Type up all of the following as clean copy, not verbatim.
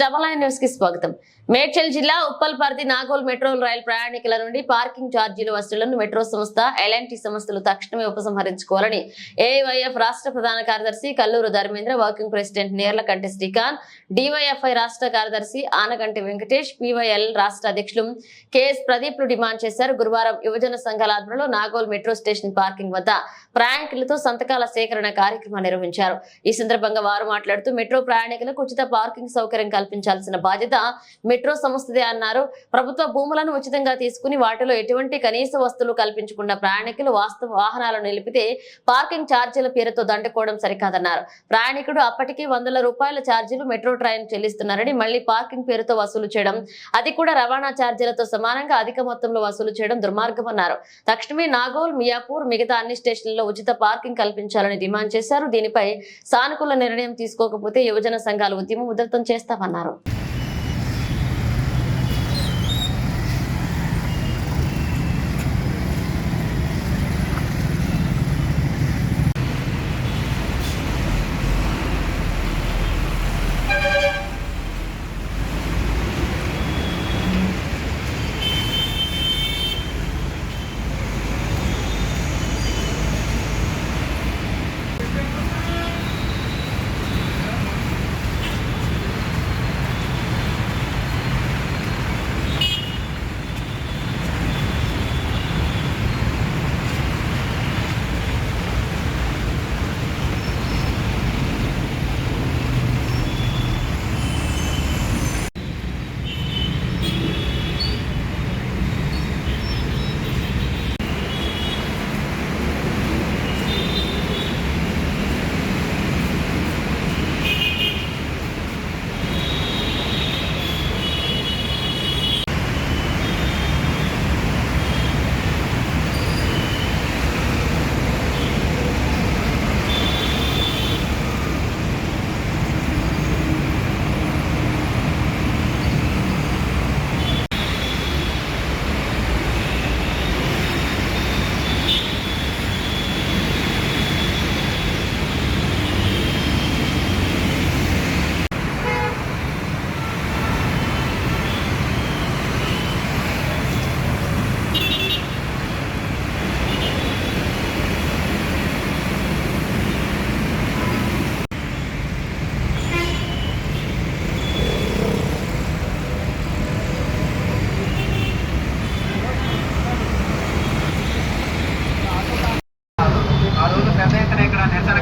Double nine news కి స్వాగతం. మేడ్చల్ జిల్లా ఉప్పల్పర్తి నాగోల్ మెట్రో రైల్ ప్రయాణికుల నుండి పార్కింగ్ ఛార్జీల వసూళ్లను మెట్రో సంస్థ ఎల్ఎన్టీ సంస్థలు తక్షణమే ఉపసంహరించుకోవాలని ఏఐవైఎఫ్ రాష్ట్ర ప్రధాన కార్యదర్శి Kalluru Dharmendra, working president Nerlakanti Srikanth, DYFI రాష్ట్ర కార్యదర్శి ఆనగంటి వెంకటేష్, పివైఎల్ రాష్ట్ర అధ్యక్షులు కెఎస్ ప్రదీప్ లు డిమాండ్ చేశారు. గురువారం యువజన సంఘాల ఆధ్వర్యంలో నాగోల్ మెట్రో స్టేషన్ పార్కింగ్ వద్ద ప్రయాణికులతో సంతకాల సేకరణ కార్యక్రమం నిర్వహించారు. ఈ సందర్భంగా వారు మాట్లాడుతూ మెట్రో ప్రయాణికులకు ఉచిత పార్కింగ్ సౌకర్యం కల్పించాల్సిన బాధ్యత మెట్రో సంస్థదే అన్నారు. ప్రభుత్వ భూములను ఉచితంగా తీసుకుని వాటిలో ఎటువంటి కనీస వస్తువులు కల్పించకుండా ప్రయాణికులు వాహనాలను నిలిపితే పార్కింగ్ ఛార్జీల పేరుతో దండుకోవడం సరికాదన్నారు. ప్రయాణికుడు అప్పటికే వందల రూపాయల ఛార్జీలు మెట్రో ట్రైన్ చెల్లిస్తున్నారని మళ్లీ పార్కింగ్ పేరుతో వసూలు చేయడం, అది కూడా రవాణా ఛార్జీలతో సమానంగా అధిక మొత్తంలో వసూలు చేయడం దుర్మార్గమన్నారు. తక్షణమే నాగోల్, మియాపూర్, మిగతా అన్ని స్టేషన్లలో ఉచిత పార్కింగ్ కల్పించాలని డిమాండ్ చేశారు. దీనిపై సానుకూల నిర్ణయం తీసుకోకపోతే యువజన సంఘాలు ఉద్యమం ఉధృతం చేస్తామన్నారు.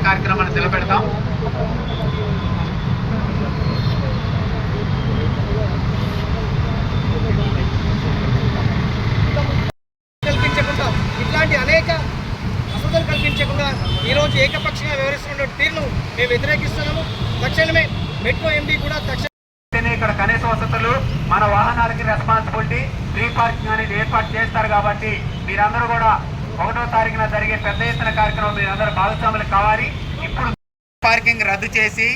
కార్యక్రమాన్ని నిలబెడతాం. కల్పించకుండా ఇట్లాంటి అనేక వసతులు కల్పించకుండా ఈరోజు ఏకపక్షంగా వ్యవహరిస్తున్న తీరును మేము వ్యతిరేకిస్తున్నాము. తక్షణమే మెట్రో ఎండీ కూడా ఇక్కడ కనీస వసతులు, మన వాహనాలకి రెస్పాన్సిబిలిటీ, ఫ్రీ పార్కింగ్ అనేది ఏర్పాటు చేస్తారు. కాబట్టి మీరందరూ కూడా 1వ తారీఖున జరిగే పెద్ద ఎత్తున కార్యక్రమం మీరందరూ భాగస్వాములు కావాలి. ఇప్పుడు పార్కింగ్ రద్దు చేసి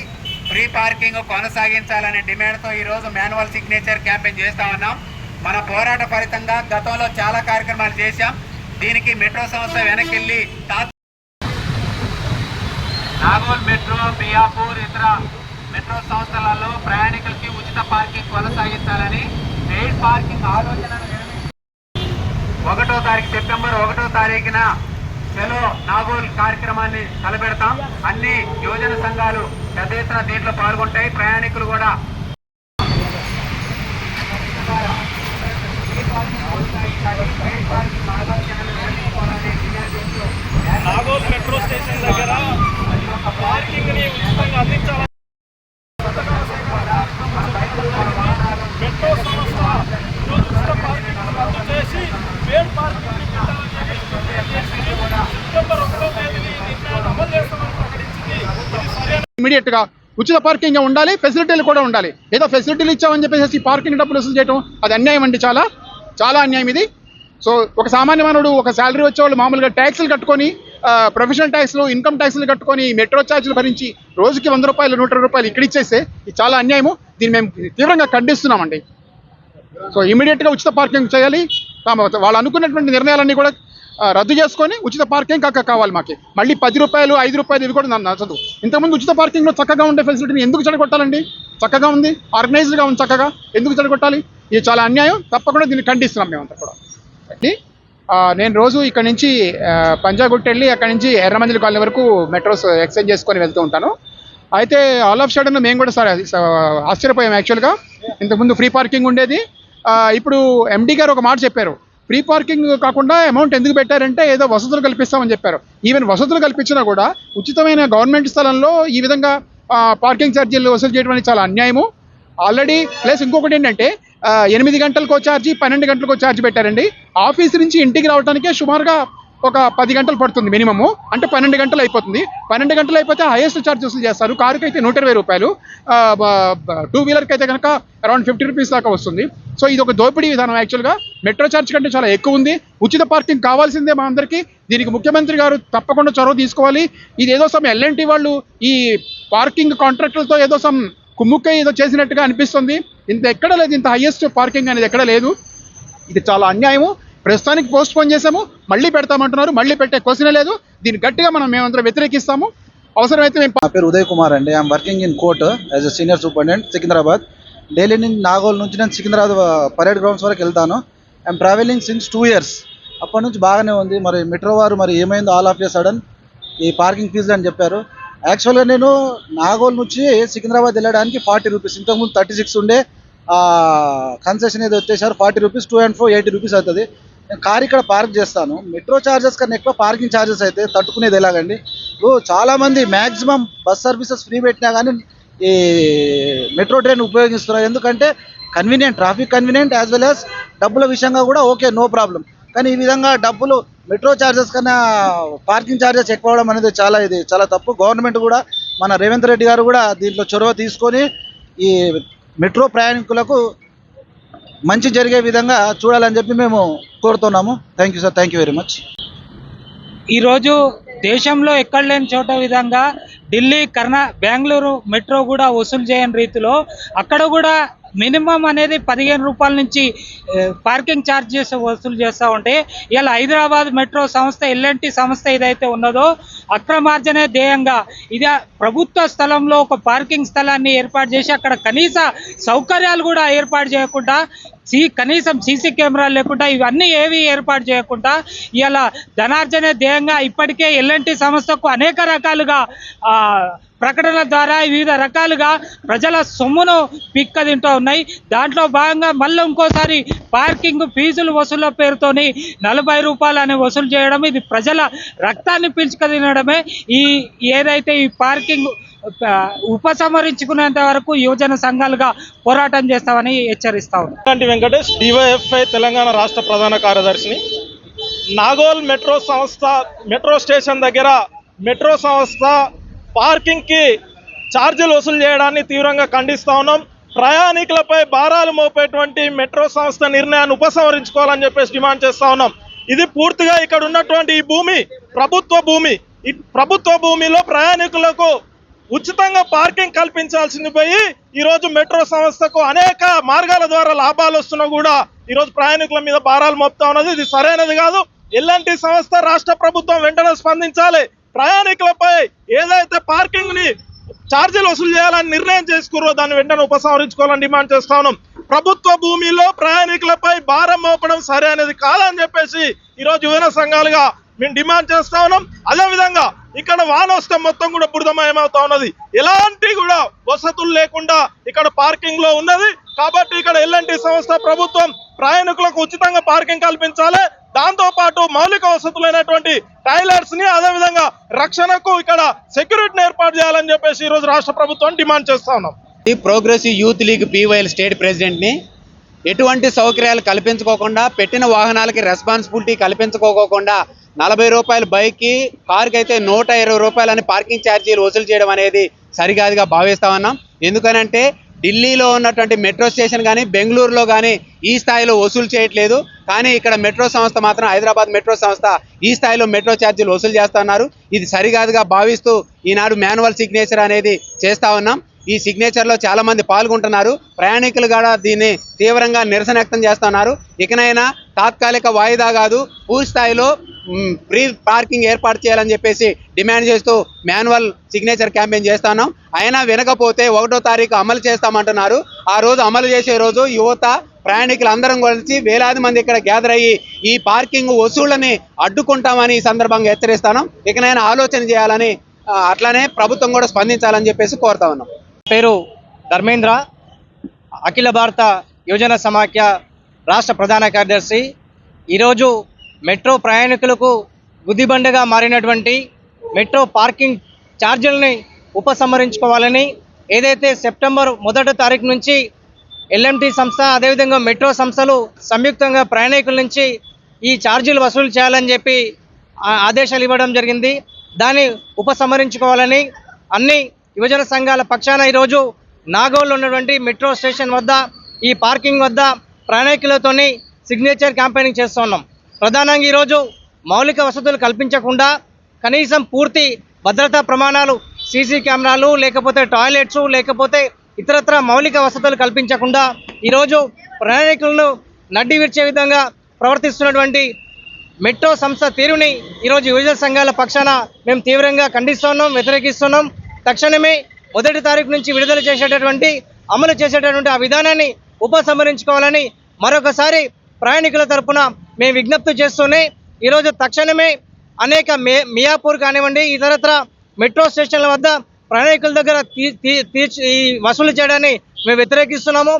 ఫ్రీ పార్కింగ్ కొనసాగించాలనే డిమాండ్తో ఈరోజు మాన్యువల్ సిగ్నేచర్ క్యాంపెయిన్ చేస్తా ఉన్నాం. మన పోరాట ఫలితంగా గతంలో చాలా కార్యక్రమాలు చేశాం. దీనికి మెట్రో సంస్థ వెనకెళ్ళి నాగోల్ మెట్రో, మియాపూర్, ఇతర మెట్రో సంస్థలలో ప్రయాణికులకి ఉచిత పార్కింగ్ కొనసాగించాలని పెయిడ్ పార్కింగ్ ఆలోచనను 1వ తారీఖు సెప్టెంబర్ 1వ తారీఖున చలో నాగోల్ కార్యక్రమాన్ని తలపెడతాం. అన్ని యువజన సంఘాలు పెద్ద ఎత్తున దీంట్లో పాల్గొంటాయి. ప్రయాణికులు కూడా నాగోల్ మెట్రో స్టేషన్ దగ్గర పార్కింగ్ ని ఉచితంగా అందించాలని మెట్రో సంస్థ ఉచిత పార్కింగ్ రద్దు చేసి పేడ్ పార్కింగ్ సెప్టెంబర్ 1వ తేదీని నిర్ణయాన్ని అమలు చేస్తామని ప్రకటించింది. ఇమీడియట్ గా ఉచిత పార్కింగ్ ఉండాలి, ఫెసిలిటీలు కూడా ఉండాలి. ఏదో ఫెసిలిటీలు ఇచ్చామని చెప్పేసి పార్కింగ్ డబ్బులు వసూలు చేయడం అది అన్యాయం అండి, చాలా చాలా అన్యాయం ఇది. సో ఒక సామాన్య మానవుడు, ఒక శాలరీ వచ్చేవాళ్ళు మామూలుగా ట్యాక్సులు కట్టుకొని, ప్రొఫెషనల్ ట్యాక్స్లు, ఇన్కమ్ ట్యాక్స్లు కట్టుకొని మెట్రో ఛార్జీలు భరించి రోజుకి 100 రూపాయలు 120 రూపాయలు ఇక్కడ ఇచ్చేస్తే ఇది చాలా అన్యాయము. దీన్ని మేము తీవ్రంగా ఖండిస్తున్నామండి. సో ఇమీడియట్గా ఉచిత పార్కింగ్ చేయాలి. వాళ్ళు అనుకున్నటువంటి నిర్ణయాలన్నీ కూడా రద్దు చేసుకొని ఉచిత పార్కింగ్ కావాలి మాకు. మళ్ళీ 10 రూపాయలు 5 రూపాయలు ఇవి కూడా నచ్చదు. ఇంతకుముందు ఉచిత పార్కింగ్లో చక్కగా ఉండే ఫెసిలిటీని ఎందుకు చెడగొట్టాలండి? చక్కగా ఉంది, ఆర్గనైజ్డ్గా ఉంది, చక్కగా ఎందుకు చెడగొట్టాలి? ఇది చాలా అన్యాయం. తప్పకుండా దీన్ని ఖండిస్తున్నాం మేమంతా కూడా. నేను రోజు ఇక్కడ నుంచి పంజాగుట్ట వెళ్ళి అక్కడ నుంచి ఎర్రమంజిల్ కాలనీ వరకు మెట్రోస్ ఎక్స్చేంజ్ చేసుకొని వెళ్తూ ఉంటాను. అయితే ఆల్ ఆఫ్ సడన్ మేము కూడా ఆశ్చర్యపోయాం. యాక్చువల్గా ఇంతకుముందు ఫ్రీ పార్కింగ్ ఉండేది. ఇప్పుడు ఎండీ గారు ఒక మాట చెప్పారు, ఫ్రీ పార్కింగ్ కాకుండా అమౌంట్ ఎందుకు పెట్టారంటే ఏదో వసతులు కల్పిస్తామని చెప్పారు. ఈవెన్ వసతులు కల్పించినా కూడా ఉచితమైన గవర్నమెంట్ స్థలంలో ఈ విధంగా పార్కింగ్ ఛార్జీలు వసూలు చేయడం అనేది చాలా అన్యాయము. ఆల్రెడీ ప్లస్ ఇంకొకటి ఏంటంటే 8 గంటలకు ఛార్జీ, 12 గంటలకు ఛార్జీ పెట్టారండి. ఆఫీస్ నుంచి ఇంటికి రావడానికే సుమారుగా ఒక 10 గంటలు పడుతుంది మినిమము, అంటే 12 గంటలు అయిపోతుంది. 12 గంటలు అయిపోతే హైయెస్ట్ ఛార్జ్ వసూలు చేస్తారు. కారుకి అయితే 120 రూపాయలు, 2 వీలర్కి అయితే కనుక అరౌండ్ 50 రూపీస్ దాకా వస్తుంది. సో ఇది ఒక దోపిడీ విధానం. యాక్చువల్గా మెట్రో ఛార్జ్ కంటే చాలా ఎక్కువ ఉంది. ఉచిత పార్కింగ్ కావాల్సిందే మా అందరికీ. దీనికి ముఖ్యమంత్రి గారు తప్పకుండా చొరవ తీసుకోవాలి. ఇది ఏదో సమ్ ఎల్ఎన్టీ వాళ్ళు ఈ పార్కింగ్ కాంట్రాక్టులతో ఏదో సమ్ కుమ్ముక్కై ఏదో చేసినట్టుగా అనిపిస్తుంది. ఇంత ఎక్కడ లేదు, ఇంత హైయెస్ట్ పార్కింగ్ అనేది ఎక్కడ లేదు. ఇది చాలా అన్యాయము. ప్రస్తుతానికి పోస్ట్ పోన్ చేసాము, మళ్ళీ పెడతామంటున్నారు. మళ్ళీ పెట్టే క్వశ్చనే లేదు. దీన్ని గట్టిగా మేమందరం వ్యతిరేకిస్తాము. అవసరమైతే మేము. నా పేరు ఉదయ్ కుమార్ అండి. I'm working in court as a senior superintendent Secunderabad. Daily నుంచి నాగోల్ నుంచి నేను సికింద్రాబాద్ పరేడ్ గ్రౌండ్స్ వరకు వెళ్తాను. I'm travelling since 2 years. అప్పటి నుంచి బాగానే ఉంది. మరి మెట్రో వారు మరి ఏమైందో ఆల్ ఆఫ్ ఏ సడన్ ఈ పార్కింగ్ ఫీజు అని చెప్పారు. యాక్చువల్గా నేను నాగోల్ నుంచి సికింద్రాబాద్ వెళ్ళడానికి 40 రూపీస్, ఇంతకుముందు 36 ఉండే. కన్సెషన్ ఏదో వచ్చేసారు 40 రూపీస్, 2 and 4 80 రూపీస్ అవుతుంది. నేను కార్ ఇక్కడ పార్క్ చేస్తాను. మెట్రో ఛార్జెస్ కన్నా ఎక్కువ పార్కింగ్ ఛార్జెస్ అయితే తట్టుకునేది ఎలాగండి? ఇప్పుడు చాలామంది మ్యాక్సిమం బస్ సర్వీసెస్ ఫ్రీ పెట్టినా కానీ ఈ మెట్రో ట్రైన్ ఉపయోగిస్తున్నారు. ఎందుకంటే convenient, traffic convenient, as well as డబ్బుల విషయంగా కూడా ఓకే, నో ప్రాబ్లం. కానీ ఈ విధంగా డబ్బులు మెట్రో ఛార్జెస్ కన్నా పార్కింగ్ ఛార్జెస్ ఎక్కువ అవడం అనేది చాలా తప్పు. గవర్నమెంట్ కూడా మన రేవంత్ రెడ్డి గారు కూడా దీంట్లో చొరవ తీసుకొని ఈ మెట్రో ప్రయాణికులకు మంచి జరిగే విధంగా చూడాలని చెప్పి మేము కోరుతున్నాము. Thank you sir, thank you very much. ఈరోజు దేశంలో ఎక్కడ లేని చోట విధంగా ఢిల్లీ, బెంగళూరు మెట్రో కూడా వసూలు చేయని రీతిలో అక్కడ కూడా మినిమం అనేది 15 రూపాయల నుంచి పార్కింగ్ ఛార్జెస్ వసూలు చేస్తూ ఉంటే, ఇలా హైదరాబాద్ మెట్రో సంస్థ ఎల్ఎన్టీ సంస్థ ఏదైతే ఉన్నదో అక్రమార్జనే ధ్యేయంగా ఇది ప్రభుత్వ స్థలంలో ఒక పార్కింగ్ స్థలాన్ని ఏర్పాటు చేసి అక్కడ కనీస సౌకర్యాలు కూడా ఏర్పాటు చేయకుండా, కనీసం సీసీ కెమెరాలు లేకుండా, ఇవన్నీ ఏవి ఏర్పాటు చేయకుండా ఇలా ధనార్జనే ధ్యేయంగా ఇప్పటికే ఎల్ఎన్టీ సంస్థకు అనేక రకాలుగా ప్రకటనల ద్వారా వివిధ రకాలుగా ప్రజల సొమ్మును పిక్కదింటూ ఉన్నాయి. దాంట్లో భాగంగా మళ్ళీ ఇంకోసారి పార్కింగ్ ఫీజులు వసూళ్ల పేరుతోని 40 రూపాయలు అని వసూలు చేయడం, ఇది ప్రజల రక్తాన్ని పీల్చుకదినడమే. ఏదైతే ఈ పార్కింగ్ ఉపసంహరించుకునేంత వరకు యువజన సంఘాలుగా పోరాటం చేస్తామని హెచ్చరిస్తా ఉన్నాం. వెంకటేష్, డివైఎఫ్ఐ తెలంగాణ రాష్ట్ర ప్రధాన కార్యదర్శిని. నాగోల్ మెట్రో స్టేషన్ దగ్గర మెట్రో సంస్థ పార్కింగ్కి ఛార్జీలు వసూలు చేయడాన్ని తీవ్రంగా ఖండిస్తా ఉన్నాం. ప్రయాణికులపై భారాలు మోపేటువంటి మెట్రో సంస్థ నిర్ణయాన్ని ఉపసంహరించుకోవాలని చెప్పేసి డిమాండ్ చేస్తా ఉన్నాం. ఇది పూర్తిగా ఇక్కడ ఉన్నటువంటి ఈ భూమి ప్రభుత్వ భూమి. ఈ ప్రభుత్వ భూమిలో ప్రయాణికులకు ఉచితంగా పార్కింగ్ కల్పించాల్సింది పోయి ఈరోజు మెట్రో సంస్థకు అనేక మార్గాల ద్వారా లాభాలు వస్తున్నా కూడా ఈరోజు ప్రయాణికుల మీద భారాలు మోపుతా ఉన్నది. ఇది సరైనది కాదు. ఎల్ఎన్టీ సంస్థ రాష్ట్ర ప్రభుత్వం వెంటనే స్పందించాలి. ప్రయాణికులపై ఏదైతే పార్కింగ్ ని ఛార్జీలు వసూలు చేయాలని నిర్ణయం చేసుకున్నారో దాన్ని వెంటనే ఉపసంహరించుకోవాలని డిమాండ్ చేస్తా ఉన్నాం. ప్రభుత్వ భూమిలో ప్రయాణికులపై భారం మోపడం సరే అనేది కాదని చెప్పేసి ఈరోజు యువజన సంఘాలుగా మేము డిమాండ్ చేస్తా ఉన్నాం. అదేవిధంగా ఇక్కడ వాన వస్తే మొత్తం కూడా బురదమయమవుతా ఉన్నది. ఎలాంటి కూడా వసతులు లేకుండా ఇక్కడ పార్కింగ్ లో ఉన్నది. కాబట్టి ఇక్కడ ఎల్ఎన్టీ సంస్థ ప్రభుత్వం ప్రయాణికులకు ఉచితంగా పార్కింగ్ కల్పించాలి. దాంతో పాటు మౌలిక వసతులైనటువంటి టాయిలెట్స్ ని, అదేవిధంగా రక్షణకు ఇక్కడ సెక్యూరిటీని ఏర్పాటు చేయాలని చెప్పేసి ఈ రోజు రాష్ట్ర ప్రభుత్వం డిమాండ్ చేస్తా ఉన్నాం. ఈ progressive youth league PYL state president ని ఎటువంటి సౌకర్యాలు కల్పించుకోకుండా, పెట్టిన వాహనాలకి రెస్పాన్సిబిలిటీ కల్పించుకోకుండా 40 రూపాయల బైక్కి, కార్కి అయితే 120 రూపాయలని పార్కింగ్ ఛార్జీలు వసూలు చేయడం అనేది సరికాదుగా భావిస్తా ఉన్నాం. ఎందుకనంటే ఢిల్లీలో ఉన్నటువంటి మెట్రో స్టేషన్ కానీ, బెంగళూరులో కానీ ఈ స్థాయిలో వసూలు చేయట్లేదు. కానీ ఇక్కడ మెట్రో సంస్థ మాత్రం, హైదరాబాద్ మెట్రో సంస్థ ఈ స్థాయిలో మెట్రో ఛార్జీలు వసూలు చేస్తున్నారు. ఇది సరికాదుగా భావిస్తూ ఈనాడు మాన్యువల్ సిగ్నేచర్ అనేది చేస్తా ఉన్నాం. ఈ సిగ్నేచర్లో చాలా మంది పాల్గొంటున్నారు. ప్రయాణికులు కూడా దీన్ని తీవ్రంగా నిరసన వ్యక్తం చేస్తున్నారు. ఇకనైనా తాత్కాలిక వాయిదా కాదు, పూర్తి స్థాయిలో ఫ్రీ పార్కింగ్ ఏర్పాటు చేయాలని చెప్పేసి డిమాండ్ చేస్తూ మాన్యువల్ సిగ్నేచర్ క్యాంపెయిన్ చేస్తున్నాం. అయినా వినకపోతే 1వ తారీఖు అమలు చేస్తామంటున్నారు. ఆ రోజు అమలు చేసే రోజు యువత ప్రయాణికులు అందరం కలిసి వేలాది మంది ఇక్కడ గ్యాదర్ అయ్యి ఈ పార్కింగ్ వసూళ్లని అడ్డుకుంటామని ఈ సందర్భంగా హెచ్చరిస్తాను. ఇకనైనా ఆలోచన చేయాలని అట్లానే ప్రభుత్వం కూడా స్పందించాలని చెప్పేసి కోరుతా ఉన్నాం. పేరు ధర్మేంద్ర, అఖిల భారత యువజన సమాఖ్య రాష్ట్ర ప్రధాన కార్యదర్శి. ఈరోజు మెట్రో ప్రయాణికులకు గుదిబండగా మారినటువంటి మెట్రో పార్కింగ్ ఛార్జీలని ఉపసంహరించుకోవాలని ఏదైతే సెప్టెంబర్ 1వ తారీఖు నుంచి ఎల్ఎంటీ సంస్థ అదేవిధంగా మెట్రో సంస్థలు సంయుక్తంగా ప్రయాణికుల నుంచి ఈ ఛార్జీలు వసూలు చేయాలని చెప్పి ఆదేశాలు ఇవ్వడం జరిగింది. దాన్ని ఉపసంహరించుకోవాలని అన్ని యువజన సంఘాల పక్షాన ఈరోజు నాగోల్లో ఉన్నటువంటి మెట్రో స్టేషన్ వద్ద ఈ పార్కింగ్ వద్ద ప్రయాణికులతోని సిగ్నేచర్ క్యాంపెయినింగ్ చేస్తున్నాం. ప్రధానంగా ఈరోజు మౌలిక వసతులు కల్పించకుండా కనీసం పూర్తి భద్రతా ప్రమాణాలు, సీసీ కెమెరాలు, లేకపోతే టాయిలెట్స్, లేకపోతే ఇతరత్ర మౌలిక వసతులు కల్పించకుండా ఈరోజు ప్రయాణికులను నడ్డి విడిచే విధంగా ప్రవర్తిస్తున్నటువంటి మెట్రో సంస్థ తీరుని ఈరోజు యువజన సంఘాల పక్షాన మేము తీవ్రంగా ఖండిస్తున్నాం, వ్యతిరేకిస్తున్నాం. తక్షణమే 1వ తారీఖు నుంచి విడుదల చేసేటటువంటి అమలు చేసేటటువంటి ఆ విధానాన్ని ఉపసంహరించుకోవాలని మరొకసారి ప్రయాణికుల తరపున మేము విజ్ఞప్తి చేస్తూనే ఈరోజు తక్షణమే అనేక మియాపూర్ కానివ్వండి, ఇతరత్ర మెట్రో స్టేషన్ల వద్ద ప్రయాణికుల దగ్గర వసూలు చేయడాన్ని మేము వ్యతిరేకిస్తున్నాము.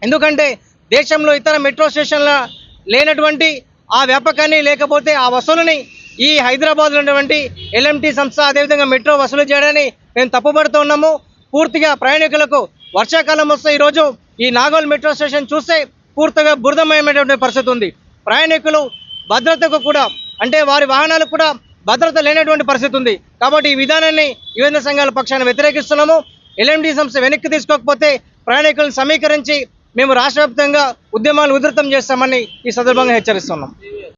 ఎందుకంటే దేశంలో ఇతర మెట్రో స్టేషన్ల లేనటువంటి ఆ వ్యాపకాన్ని, లేకపోతే ఆ వసూలుని ఈ హైదరాబాద్లో ఉన్నటువంటి ఎల్ఎంటీ సంస్థ అదేవిధంగా మెట్రో వసూలు చేయడాన్ని మేము తప్పుపడుతూ ఉన్నాము. పూర్తిగా ప్రయాణికులకు వర్షాకాలం వస్తే ఈరోజు ఈ నాగోల్ మెట్రో స్టేషన్ చూస్తే పూర్తిగా బురదమయమైనటువంటి పరిస్థితి ఉంది. ప్రయాణికులు భద్రతకు కూడా అంటే వారి వాహనాలకు కూడా భద్రత లేనటువంటి పరిస్థితి ఉంది. కాబట్టి ఈ విధానాన్ని యువజన సంఘాల పక్షాన వ్యతిరేకిస్తున్నాము. ఎల్ఎంటీ సంస్థ వెనక్కి తీసుకోకపోతే ప్రయాణికులను సమీకరించి మేము రాష్ట్ర వ్యాప్తంగా ఉద్యమాలు ఉధృతం చేస్తామని ఈ సందర్భంగా హెచ్చరిస్తున్నాం.